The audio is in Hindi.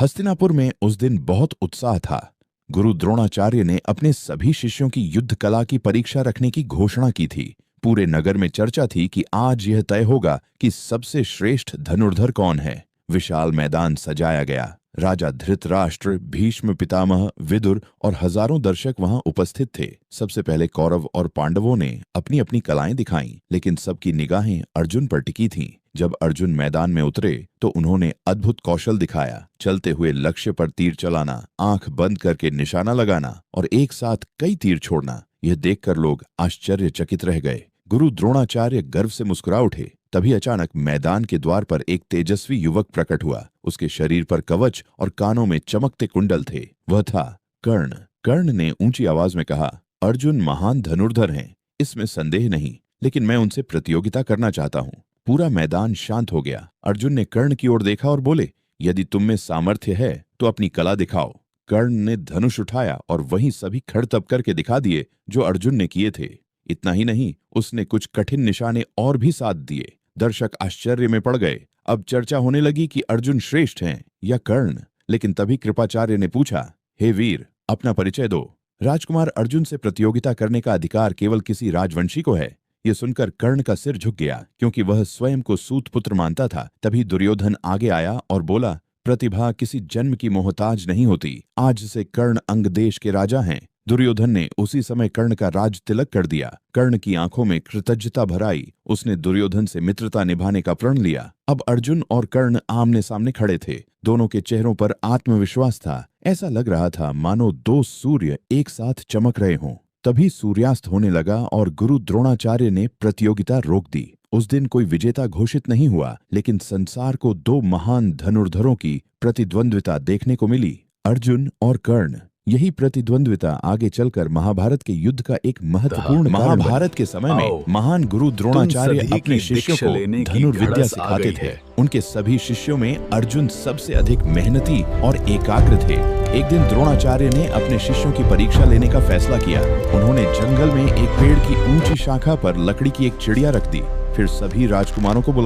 हस्तिनापुर में उस दिन बहुत उत्साह था। गुरु द्रोणाचार्य ने अपने सभी शिष्यों की युद्ध कला की परीक्षा रखने की घोषणा की थी। पूरे नगर में चर्चा थी कि आज यह तय होगा कि सबसे श्रेष्ठ धनुर्धर कौन है। विशाल मैदान सजाया गया। राजा धृतराष्ट्र, भीष्म पितामह, विदुर और हजारों दर्शक वहां उपस्थित थे। सबसे पहले कौरव और पांडवों ने अपनी अपनी कलाएं दिखाईं, लेकिन सबकी निगाहें अर्जुन पर टिकी थीं। जब अर्जुन मैदान में उतरे तो उन्होंने अद्भुत कौशल दिखाया। चलते हुए लक्ष्य पर तीर चलाना, आंख बंद करके निशाना लगाना और एक साथ कई तीर छोड़ना, यह देखकर लोग आश्चर्यचकित रह गए। गुरु द्रोणाचार्य गर्व से मुस्कुरा उठे। तभी अचानक मैदान के द्वार पर एक तेजस्वी युवक प्रकट हुआ। उसके शरीर पर कवच और कानों में चमकते कुंडल थे। वह था कर्ण। कर्ण ने ऊंची आवाज में कहा, अर्जुन महान धनुर्धर हैं, इसमें संदेह नहीं, लेकिन मैं उनसे प्रतियोगिता करना चाहता हूँ। पूरा मैदान शांत हो गया। अर्जुन ने कर्ण की ओर देखा और बोले, यदि तुम में सामर्थ्य है तो अपनी कला दिखाओ। कर्ण ने धनुष उठाया और वहीं सभी खड़तप करके दिखा दिए जो अर्जुन ने किए थे। इतना ही नहीं, उसने कुछ कठिन निशाने और भी साध दिए। दर्शक आश्चर्य में पड़ गए। अब चर्चा होने लगी कि अर्जुन श्रेष्ठ हैं या कर्ण। लेकिन तभी कृपाचार्य ने पूछा, हे वीर, अपना परिचय दो। राजकुमार अर्जुन से प्रतियोगिता करने का अधिकार केवल किसी राजवंशी को है। ये सुनकर कर्ण का सिर झुक गया, क्योंकि वह स्वयं को सूत पुत्र मानता था। तभी दुर्योधन आगे आया और बोला, प्रतिभा किसी जन्म की मोहताज नहीं होती। आज से कर्ण अंग देश के राजा हैं। दुर्योधन ने उसी समय कर्ण का राज तिलक कर दिया। कर्ण की आंखों में कृतज्ञता भर आई। उसने दुर्योधन से मित्रता निभाने का प्रण लिया। अब अर्जुन और कर्ण आमने सामने खड़े थे। दोनों के चेहरों पर आत्मविश्वास था। ऐसा लग रहा था मानो दो सूर्य एक साथ चमक रहे हों। तभी सूर्यास्त होने लगा और गुरु द्रोणाचार्य ने प्रतियोगिता रोक दी। उस दिन कोई विजेता घोषित नहीं हुआ, लेकिन संसार को दो महान धनुर्धरों की प्रतिद्वंद्विता देखने को मिली, अर्जुन और कर्ण। यही प्रतिद्वंद्विता आगे चलकर महाभारत के युद्ध का एक महत्वपूर्ण महाभारत के समय में महान गुरु द्रोणाचार्य अपने शिष्यों को धनुर्विद्या सिखाते थे। उनके सभी शिष्यों में अर्जुन सबसे अधिक मेहनती और एकाग्र थे। एक दिन द्रोणाचार्य ने अपने शिष्यों की परीक्षा लेने का फैसला किया। उन्होंने जंगल में एक पेड़ की ऊंची शाखा पर लकड़ी की एक चिड़िया रख दी। फिर सभी राजकुमारों को